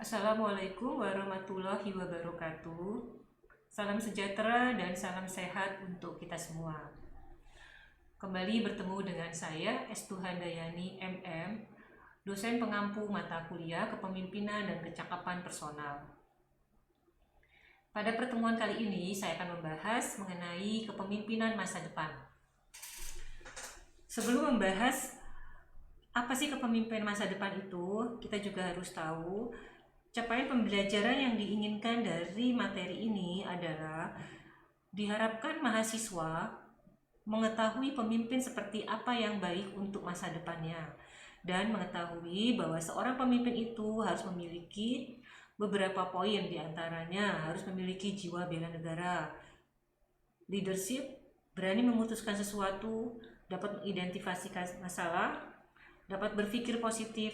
Assalamualaikum warahmatullahi wabarakatuh. Salam sejahtera dan salam sehat untuk kita semua. Kembali bertemu dengan saya, Estu Handayani MM, dosen pengampu mata kuliah Kepemimpinan dan Kecakapan Personal. Pada pertemuan kali ini, saya akan membahas mengenai kepemimpinan masa depan. Sebelum membahas apa sih kepemimpinan masa depan itu, kita juga harus tahu capaian pembelajaran yang diinginkan dari materi ini adalah diharapkan mahasiswa mengetahui pemimpin seperti apa yang baik untuk masa depannya dan mengetahui bahwa seorang pemimpin itu harus memiliki beberapa poin, diantaranya harus memiliki jiwa bela negara, leadership, berani memutuskan sesuatu, dapat mengidentifikasi masalah, dapat berpikir positif,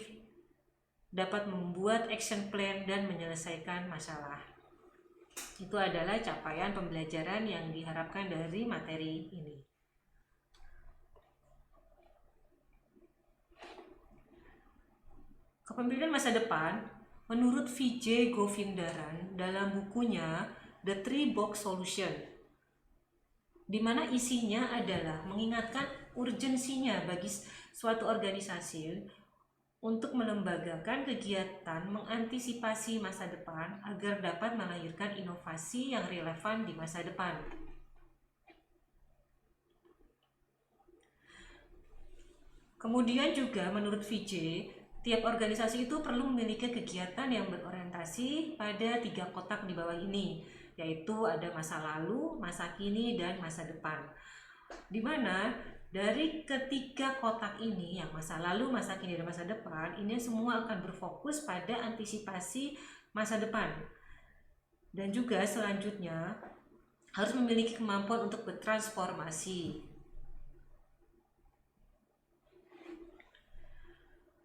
dapat membuat action plan dan menyelesaikan masalah. Itu adalah capaian pembelajaran yang diharapkan dari materi ini. Kepemimpinan masa depan menurut Vijay Govindaran dalam bukunya The Three Box Solution, di mana isinya adalah mengingatkan urgensinya bagi suatu organisasi untuk melembagakan kegiatan mengantisipasi masa depan agar dapat melahirkan inovasi yang relevan di masa depan. Kemudian juga menurut Vijay, tiap organisasi itu perlu memiliki kegiatan yang berorientasi pada 3 kotak di bawah ini, yaitu ada masa lalu, masa kini, dan masa depan. Di mana dari ketiga kotak ini, yang masa lalu, masa kini, dan masa depan, ini semua akan berfokus pada antisipasi masa depan. Dan juga selanjutnya harus memiliki kemampuan untuk bertransformasi.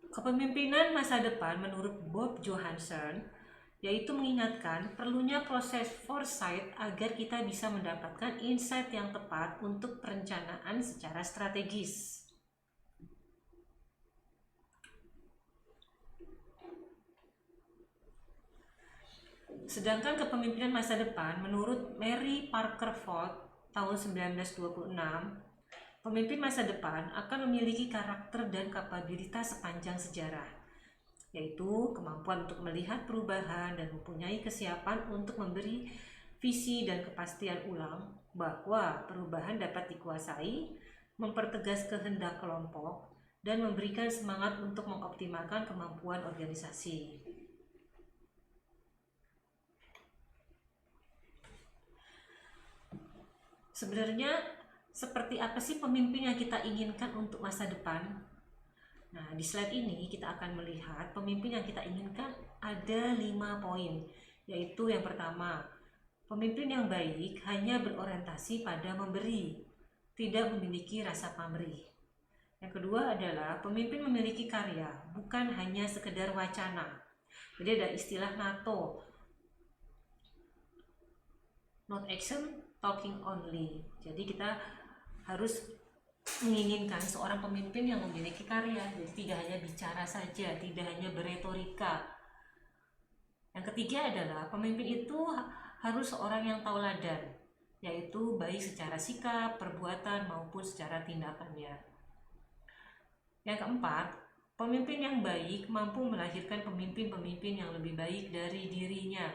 Kepemimpinan masa depan menurut Bob Johansson yaitu mengingatkan perlunya proses foresight agar kita bisa mendapatkan insight yang tepat untuk perencanaan secara strategis. Sedangkan kepemimpinan masa depan menurut Mary Parker Ford tahun 1926, pemimpin masa depan akan memiliki karakter dan kapabilitas sepanjang sejarah, yaitu kemampuan untuk melihat perubahan dan mempunyai kesiapan untuk memberi visi dan kepastian ulang bahwa perubahan dapat dikuasai, mempertegas kehendak kelompok, dan memberikan semangat untuk mengoptimalkan kemampuan organisasi. Sebenarnya seperti apa sih pemimpin yang kita inginkan untuk masa depan? Nah, di slide ini kita akan melihat pemimpin yang kita inginkan ada 5 poin, yaitu yang pertama, pemimpin yang baik hanya berorientasi pada memberi, tidak memiliki rasa pamrih. Yang kedua adalah pemimpin memiliki karya, bukan hanya sekedar wacana. Jadi ada istilah NATO, not action, talking only. Jadi kita harus menginginkan seorang pemimpin yang memiliki karya, jadi tidak hanya bicara saja, tidak hanya beretorika. Yang ketiga adalah pemimpin itu harus seorang yang tauladan, yaitu baik secara sikap, perbuatan maupun secara tindakannya. Yang keempat, pemimpin yang baik mampu melahirkan pemimpin-pemimpin yang lebih baik dari dirinya.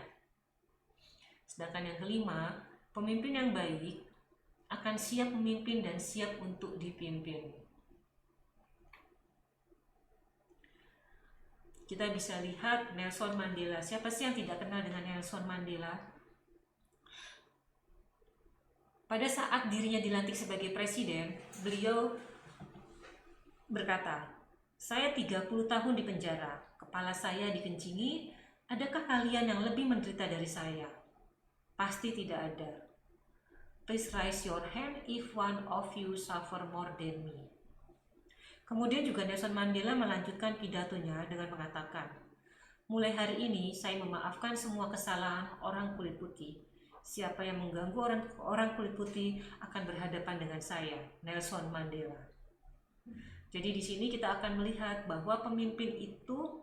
Sedangkan yang kelima, pemimpin yang baik akan siap memimpin dan siap untuk dipimpin. Kita bisa lihat Nelson Mandela. Siapa sih yang tidak kenal dengan Nelson Mandela? Pada saat dirinya dilantik sebagai presiden, beliau berkata, "Saya 30 tahun di penjara, kepala saya dikencingi, adakah kalian yang lebih menderita dari saya? Pasti tidak ada. Please raise your hand if one of you suffer more than me." Kemudian juga Nelson Mandela melanjutkan pidatonya dengan mengatakan, "Mulai hari ini saya memaafkan semua kesalahan orang kulit putih. Siapa yang mengganggu orang kulit putih akan berhadapan dengan saya." Nelson Mandela. Jadi di sini kita akan melihat bahwa pemimpin itu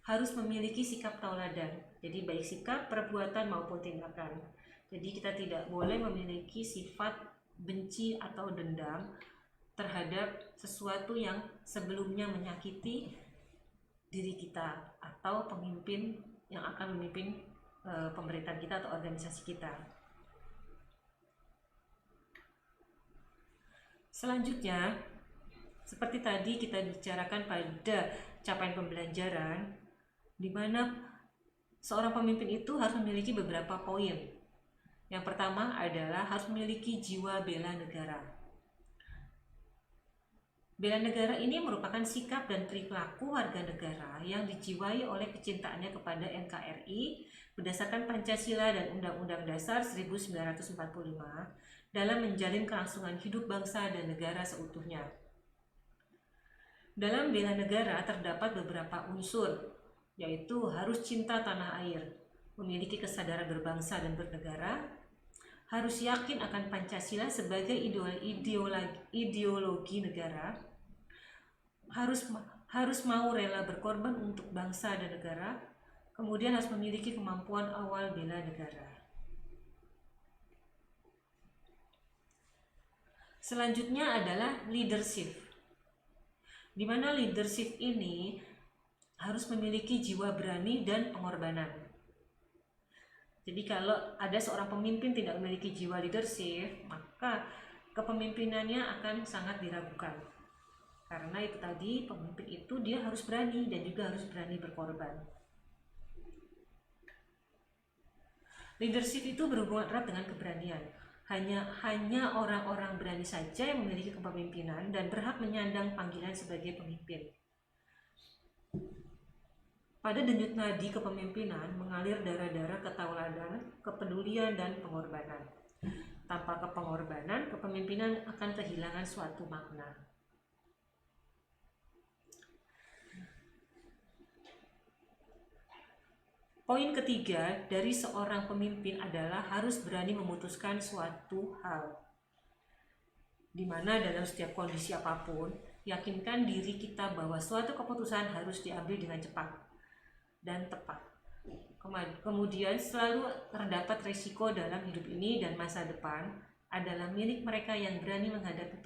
harus memiliki sikap tauladan. Jadi baik sikap, perbuatan maupun tindakan. Jadi kita tidak boleh memiliki sifat benci atau dendam terhadap sesuatu yang sebelumnya menyakiti diri kita atau pemimpin yang akan memimpin pemerintahan kita atau organisasi kita. Selanjutnya, seperti tadi kita bicarakan pada capaian pembelajaran, di mana seorang pemimpin itu harus memiliki beberapa poin. Yang pertama adalah harus memiliki jiwa bela negara. Bela negara ini merupakan sikap dan perilaku warga negara yang dijiwai oleh kecintaannya kepada NKRI berdasarkan Pancasila dan Undang-Undang Dasar 1945 dalam menjalin kelangsungan hidup bangsa dan negara seutuhnya. Dalam bela negara terdapat beberapa unsur, yaitu harus cinta tanah air, memiliki kesadaran berbangsa dan bernegara, harus yakin akan Pancasila sebagai ideologi negara, harus mau rela berkorban untuk bangsa dan negara, kemudian harus memiliki kemampuan awal bela negara. Selanjutnya adalah leadership, di mana leadership ini harus memiliki jiwa berani dan pengorbanan. Jadi kalau ada seorang pemimpin tidak memiliki jiwa leadership, maka kepemimpinannya akan sangat diragukan. Karena itu tadi, pemimpin itu dia harus berani dan juga harus berani berkorban. Leadership itu berhubungan erat dengan keberanian. Hanya orang-orang berani saja yang memiliki kepemimpinan dan berhak menyandang panggilan sebagai pemimpin. Pada denyut nadi kepemimpinan mengalir darah-darah ketauladan, kepedulian, dan pengorbanan. Tanpa pengorbanan, kepemimpinan akan kehilangan suatu makna. Poin ketiga dari seorang pemimpin adalah harus berani memutuskan suatu hal. Di mana dalam setiap kondisi apapun, yakinkan diri kita bahwa suatu keputusan harus diambil dengan cepat dan tepat. Kemudian selalu terdapat risiko dalam hidup ini dan masa depan adalah milik mereka yang berani menghadapi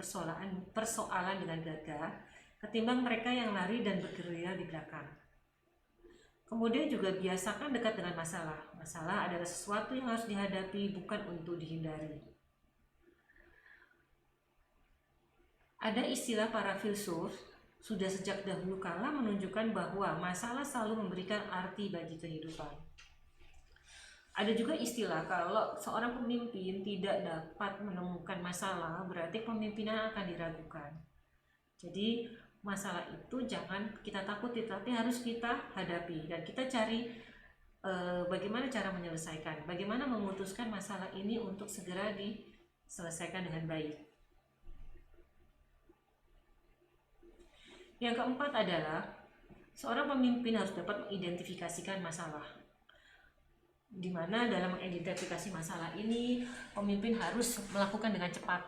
persoalan dengan gagah ketimbang mereka yang lari dan bergerilya di belakang. Kemudian juga biasakan dekat dengan masalah. Masalah adalah sesuatu yang harus dihadapi, bukan untuk dihindari. Ada istilah para filsuf sudah sejak dahulu kala menunjukkan bahwa masalah selalu memberikan arti bagi kehidupan. Ada juga istilah kalau seorang pemimpin tidak dapat menemukan masalah, berarti pemimpinan akan diragukan. Jadi masalah itu jangan kita takuti, tapi harus kita hadapi dan kita cari bagaimana cara menyelesaikan, bagaimana memutuskan masalah ini untuk segera diselesaikan dengan baik. Yang keempat adalah seorang pemimpin harus dapat mengidentifikasikan masalah. Di mana dalam mengidentifikasi masalah ini, pemimpin harus melakukan dengan cepat.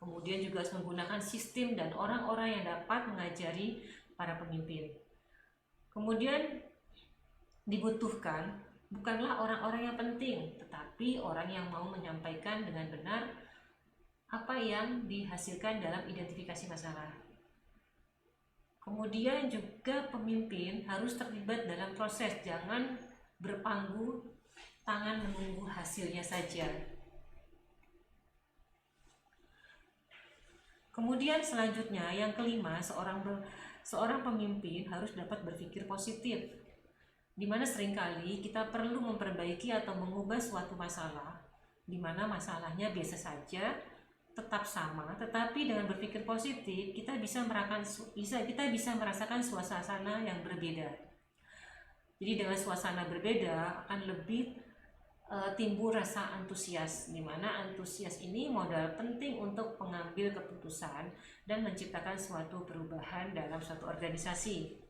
Kemudian juga harus menggunakan sistem dan orang-orang yang dapat mengajari para pemimpin. Kemudian dibutuhkan bukanlah orang-orang yang penting, tetapi orang yang mau menyampaikan dengan benar apa yang dihasilkan dalam identifikasi masalah. Kemudian juga pemimpin harus terlibat dalam proses, jangan berpangku tangan menunggu hasilnya saja. Kemudian selanjutnya yang kelima, seorang pemimpin harus dapat berpikir positif, di mana seringkali kita perlu memperbaiki atau mengubah suatu masalah, di mana masalahnya biasa saja, tetap sama, tetapi dengan berpikir positif kita bisa merasakan suasana yang berbeda. Jadi dengan suasana berbeda akan lebih timbul rasa antusias, di mana antusias ini modal penting untuk pengambil keputusan dan menciptakan suatu perubahan dalam suatu organisasi.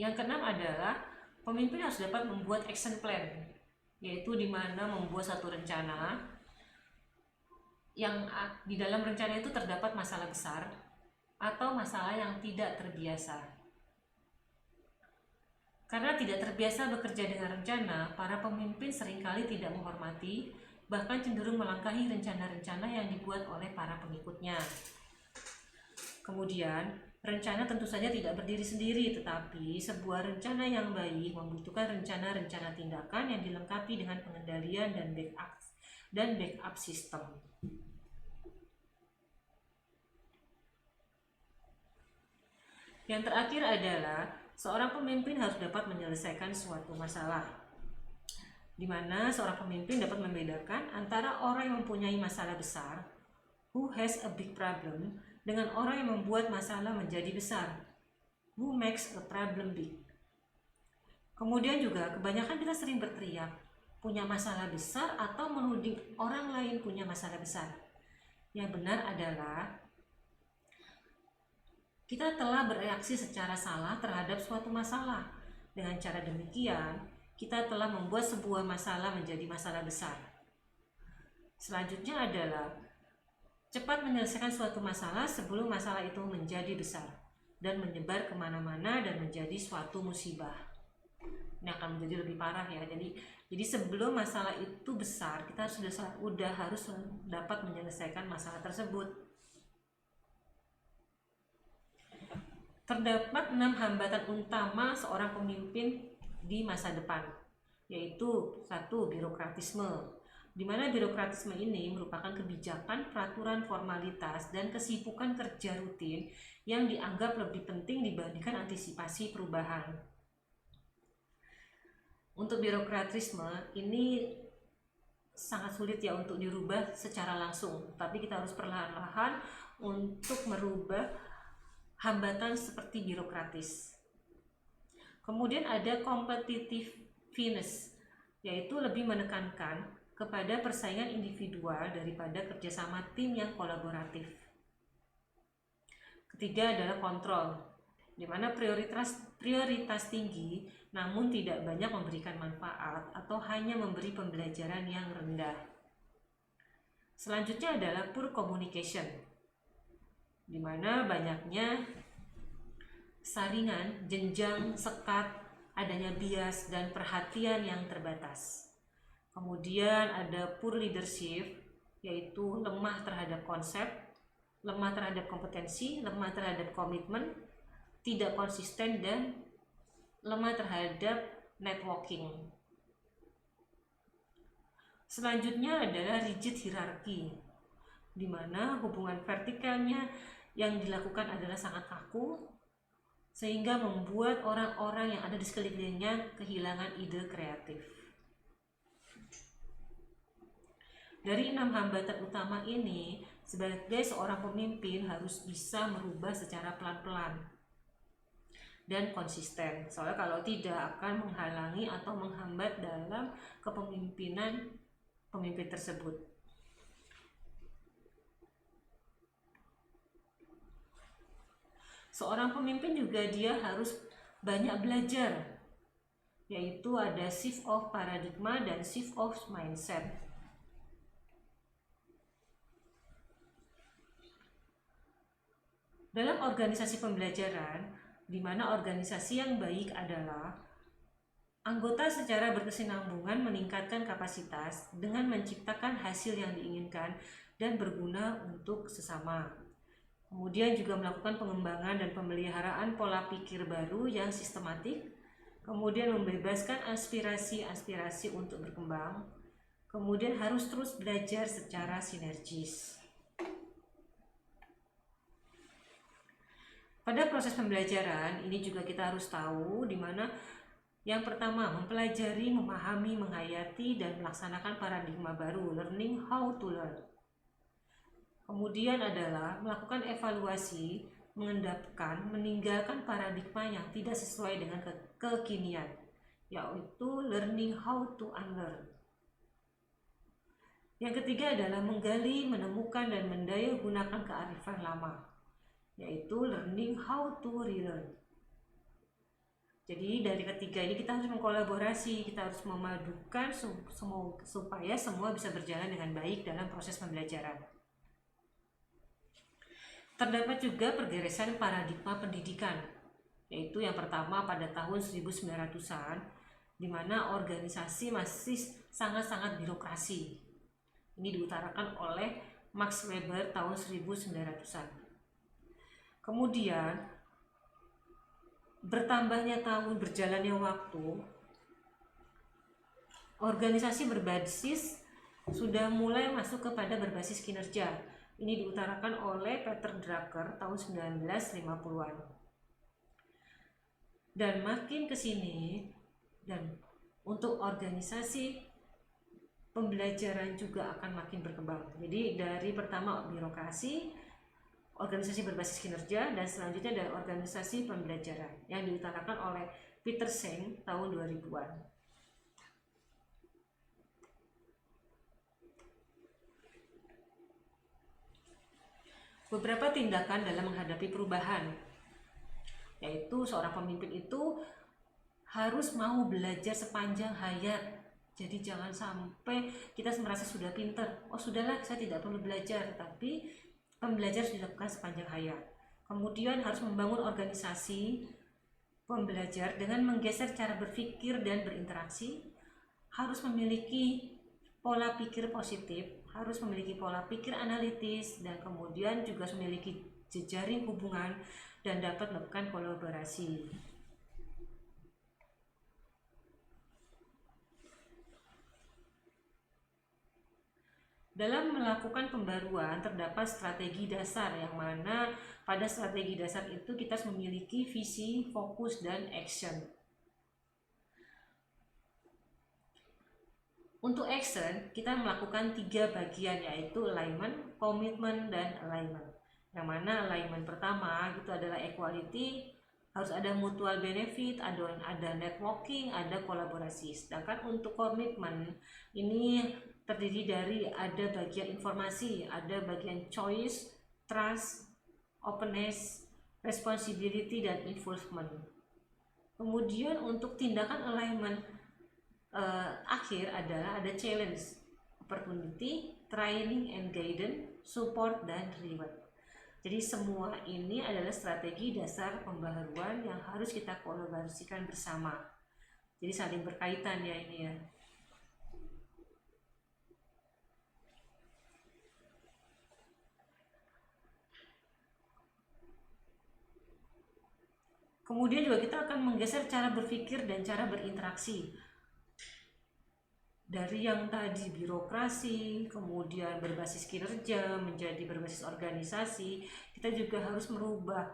Yang keenam adalah pemimpin harus dapat membuat action plan, yaitu di mana membuat satu rencana yang di dalam rencana itu terdapat masalah besar atau masalah yang tidak terbiasa. Karena tidak terbiasa bekerja dengan rencana, para pemimpin seringkali tidak menghormati, bahkan cenderung melangkahi rencana-rencana yang dibuat oleh para pengikutnya. Kemudian, rencana tentu saja tidak berdiri sendiri, tetapi sebuah rencana yang baik membutuhkan rencana-rencana tindakan yang dilengkapi dengan pengendalian dan backup sistem. Yang terakhir adalah seorang pemimpin harus dapat menyelesaikan suatu masalah, di mana seorang pemimpin dapat membedakan antara orang yang mempunyai masalah besar, who has a big problem, dengan orang yang membuat masalah menjadi besar, who makes a problem big. Kemudian juga kebanyakan kita sering berteriak, punya masalah besar atau menuding orang lain punya masalah besar. Yang benar adalah kita telah bereaksi secara salah terhadap suatu masalah. Dengan cara demikian, kita telah membuat sebuah masalah menjadi masalah besar. Selanjutnya adalah cepat menyelesaikan suatu masalah sebelum masalah itu menjadi besar dan menyebar kemana-mana dan menjadi suatu musibah. Ini akan menjadi lebih parah ya. Jadi sebelum masalah itu besar, kita sudah harus dapat menyelesaikan masalah tersebut. Terdapat 6 hambatan utama seorang pemimpin di masa depan, yaitu 1. Birokratisme, di mana birokratisme ini merupakan kebijakan, peraturan, formalitas, dan kesibukan kerja rutin yang dianggap lebih penting dibandingkan antisipasi perubahan. Untuk birokratisme ini sangat sulit ya untuk dirubah secara langsung, tapi kita harus perlahan-lahan untuk merubah hambatan seperti birokratis. Kemudian ada competitiveness, yaitu lebih menekankan kepada persaingan individual daripada kerjasama tim yang kolaboratif. Ketiga adalah kontrol, di mana prioritas tinggi namun tidak banyak memberikan manfaat atau hanya memberi pembelajaran yang rendah. Selanjutnya adalah poor communication, di mana banyaknya saringan, jenjang, sekat, adanya bias dan perhatian yang terbatas. Kemudian ada poor leadership, yaitu lemah terhadap konsep, lemah terhadap kompetensi, lemah terhadap komitmen, tidak konsisten, dan lemah terhadap networking. Selanjutnya adalah rigid hierarki, di mana hubungan vertikalnya yang dilakukan adalah sangat kaku, sehingga membuat orang-orang yang ada di sekelilingnya kehilangan ide kreatif. Dari 6 hambatan utama ini, sebagai seorang pemimpin harus bisa merubah secara pelan-pelan dan konsisten. Soalnya kalau tidak akan menghalangi atau menghambat dalam kepemimpinan pemimpin tersebut. Seorang pemimpin juga dia harus banyak belajar, yaitu ada shift of paradigma dan shift of mindset. Dalam organisasi pembelajaran, di mana organisasi yang baik adalah anggota secara berkesinambungan meningkatkan kapasitas dengan menciptakan hasil yang diinginkan dan berguna untuk sesama. Kemudian juga melakukan pengembangan dan pemeliharaan pola pikir baru yang sistematik, kemudian membebaskan aspirasi-aspirasi untuk berkembang, kemudian harus terus belajar secara sinergis. Pada proses pembelajaran ini juga kita harus tahu di mana yang pertama mempelajari, memahami, menghayati, dan melaksanakan paradigma baru, learning how to learn. Kemudian adalah melakukan evaluasi, mengendapkan, meninggalkan paradigma yang tidak sesuai dengan kekinian, yaitu learning how to unlearn. Yang ketiga adalah menggali, menemukan, dan mendayagunakan kearifan lama, yaitu learning how to relearn. Jadi dari ketiga ini kita harus mengkolaborasi, kita harus memadukan supaya semua bisa berjalan dengan baik dalam proses pembelajaran. Terdapat juga pergeseran paradigma pendidikan, yaitu yang pertama pada tahun 1900-an, di mana organisasi masih sangat-sangat birokrasi. Ini diutarakan oleh Max Weber tahun 1900-an. Kemudian, bertambahnya tahun, berjalannya waktu, organisasi berbasis sudah mulai masuk kepada berbasis kinerja. Ini diutarakan oleh Peter Drucker tahun 1950-an. Dan makin ke sini, dan untuk organisasi pembelajaran juga akan makin berkembang. Jadi dari pertama birokrasi, organisasi berbasis kinerja, dan selanjutnya ada organisasi pembelajaran yang diutarakan oleh Peter Senge tahun 2000-an. Beberapa tindakan dalam menghadapi perubahan, yaitu seorang pemimpin itu harus mau belajar sepanjang hayat. Jadi jangan sampai kita merasa sudah pinter, oh sudahlah saya tidak perlu belajar, tapi pembelajaran harus dilakukan sepanjang hayat. Kemudian harus membangun organisasi pembelajar dengan menggeser cara berpikir dan berinteraksi, harus memiliki pola pikir positif, harus memiliki pola pikir analitis, dan kemudian juga memiliki jejaring hubungan dan dapat melakukan kolaborasi. Dalam melakukan pembaruan terdapat strategi dasar, yang mana pada strategi dasar itu kita memiliki visi, fokus, dan action. Untuk action, kita melakukan 3 bagian, yaitu alignment, commitment, dan alignment. Yang mana alignment pertama itu adalah equality, harus ada mutual benefit, ada networking, ada kolaborasi. Sedangkan untuk komitmen ini terdiri dari ada bagian informasi, ada bagian choice, trust, openness, responsibility, dan involvement. Kemudian untuk tindakan alignment akhir adalah ada challenge, opportunity, training and guidance, support, dan reward. Jadi semua ini adalah strategi dasar pembaharuan yang harus kita kolaborasikan bersama. Jadi saling berkaitan ya ini ya. Kemudian juga kita akan menggeser cara berpikir dan cara berinteraksi. Dari yang tadi birokrasi, kemudian berbasis kinerja menjadi berbasis organisasi, kita juga harus merubah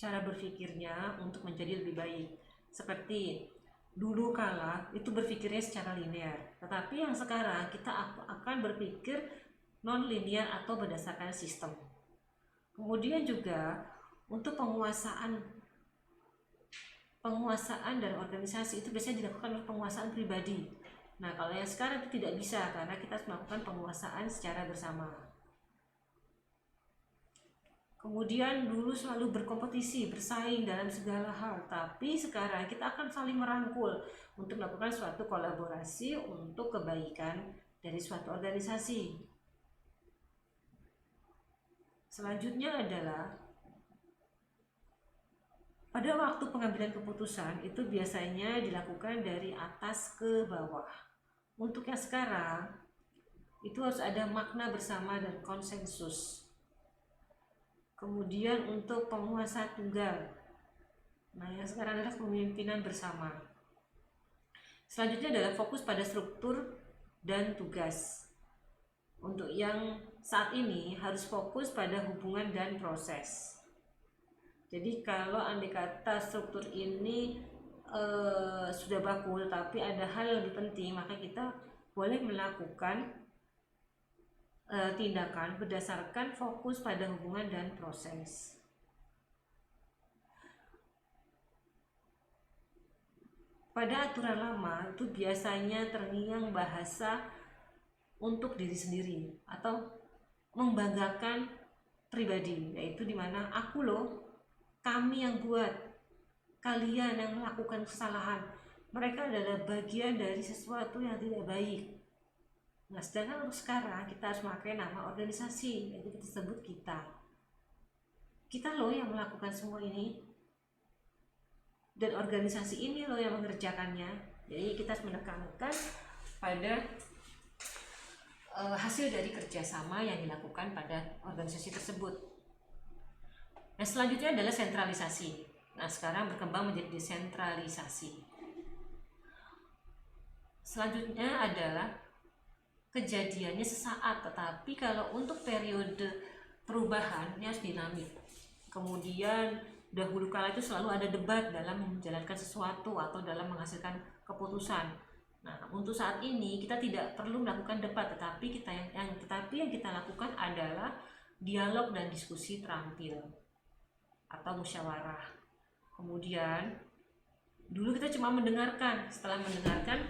cara berpikirnya untuk menjadi lebih baik. Seperti dulu kala itu berpikirnya secara linear, tetapi yang sekarang kita akan berpikir non-linear atau berdasarkan sistem. Kemudian juga untuk penguasaan dan organisasi itu biasanya dilakukan oleh penguasaan pribadi. Nah, kalau yang sekarang itu tidak bisa karena kita harus melakukan penguasaan secara bersama. Kemudian dulu selalu berkompetisi, bersaing dalam segala hal, tapi sekarang kita akan saling merangkul untuk melakukan suatu kolaborasi untuk kebaikan dari suatu organisasi. Selanjutnya adalah pada waktu pengambilan keputusan itu biasanya dilakukan dari atas ke bawah. Untuk yang sekarang itu harus ada makna bersama dan konsensus. Kemudian untuk penguasa tunggal, nah yang sekarang adalah kepemimpinan bersama. Selanjutnya adalah fokus pada struktur dan tugas. Untuk yang saat ini harus fokus pada hubungan dan proses. Jadi kalau andai kata struktur ini sudah baku, tapi ada hal yang lebih penting, maka kita boleh melakukan tindakan berdasarkan fokus pada hubungan dan proses. Pada aturan lama itu biasanya terngiang bahasa untuk diri sendiri atau membanggakan pribadi, yaitu dimana aku loh, kami yang buat, kalian yang melakukan kesalahan, mereka adalah bagian dari sesuatu yang tidak baik. Nah, sedangkan untuk sekarang kita harus memakai nama organisasi, yaitu kita sebut kita. kita loh yang melakukan semua ini, dan organisasi ini loh yang mengerjakannya. Jadi kita harus menekankan pada hasil dari kerjasama yang dilakukan pada organisasi tersebut. Nah, selanjutnya adalah sentralisasi. Nah, sekarang berkembang menjadi desentralisasi. Selanjutnya adalah kejadiannya sesaat, tetapi kalau untuk periode perubahan ini harus dinamik. Kemudian dahulu kala itu selalu ada debat dalam menjalankan sesuatu atau dalam menghasilkan keputusan. Nah, untuk saat ini kita tidak perlu melakukan debat, tetapi yang kita lakukan adalah dialog dan diskusi terampil atau musyawarah. Kemudian dulu kita cuma mendengarkan, setelah mendengarkan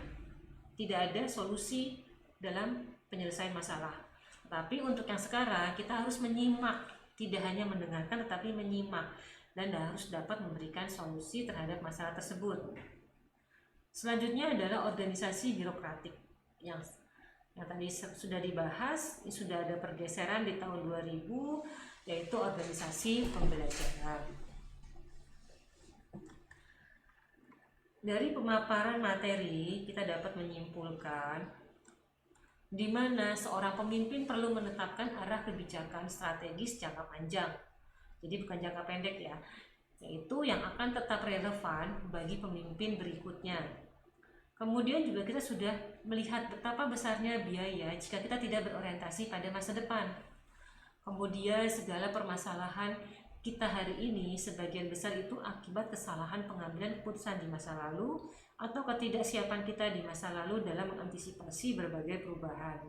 tidak ada solusi dalam penyelesaian masalah. Tapi untuk yang sekarang kita harus menyimak, tidak hanya mendengarkan tetapi menyimak, dan harus dapat memberikan solusi terhadap masalah tersebut. Selanjutnya adalah organisasi birokratik yang tadi sudah dibahas. Ini sudah ada pergeseran di tahun 2000, yaitu organisasi pembelajaran. Dari pemaparan materi kita dapat menyimpulkan di mana seorang pemimpin perlu menetapkan arah kebijakan strategis jangka panjang. Jadi bukan jangka pendek ya, yaitu yang akan tetap relevan bagi pemimpin berikutnya. Kemudian juga kita sudah melihat betapa besarnya biaya jika kita tidak berorientasi pada masa depan. Kemudian segala permasalahan kita hari ini sebagian besar itu akibat kesalahan pengambilan keputusan di masa lalu atau ketidaksiapan kita di masa lalu dalam mengantisipasi berbagai perubahan.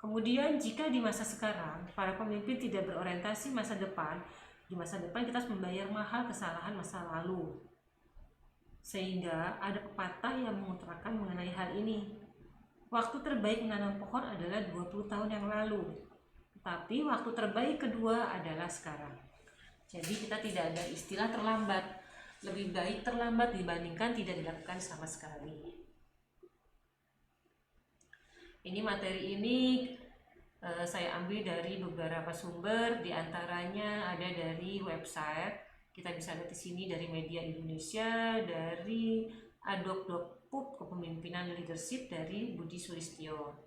Kemudian jika di masa sekarang para pemimpin tidak berorientasi masa depan, di masa depan kita harus membayar mahal kesalahan masa lalu. Sehingga ada pepatah yang mengutarakan mengenai hal ini. Waktu terbaik menanam pohon adalah 20 tahun yang lalu. Tapi waktu terbaik kedua adalah sekarang. Jadi kita tidak ada istilah terlambat. Lebih baik terlambat dibandingkan tidak dilakukan sama sekali. Ini materi ini saya ambil dari beberapa sumber, diantaranya ada dari website. Kita bisa lihat di sini dari Media Indonesia, dari adok.pup Kepemimpinan Leadership dari Budi Sulistyo.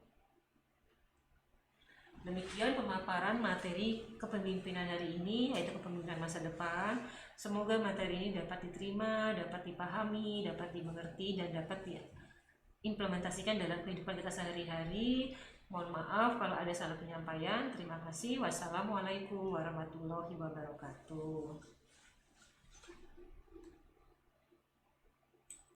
Demikian pemaparan materi kepemimpinan hari ini, yaitu kepemimpinan masa depan. Semoga materi ini dapat diterima, dapat dipahami, dapat dimengerti, dan dapat diimplementasikan dalam kehidupan kita sehari-hari. Mohon maaf kalau ada salah penyampaian. Terima kasih. Wassalamualaikum warahmatullahi wabarakatuh.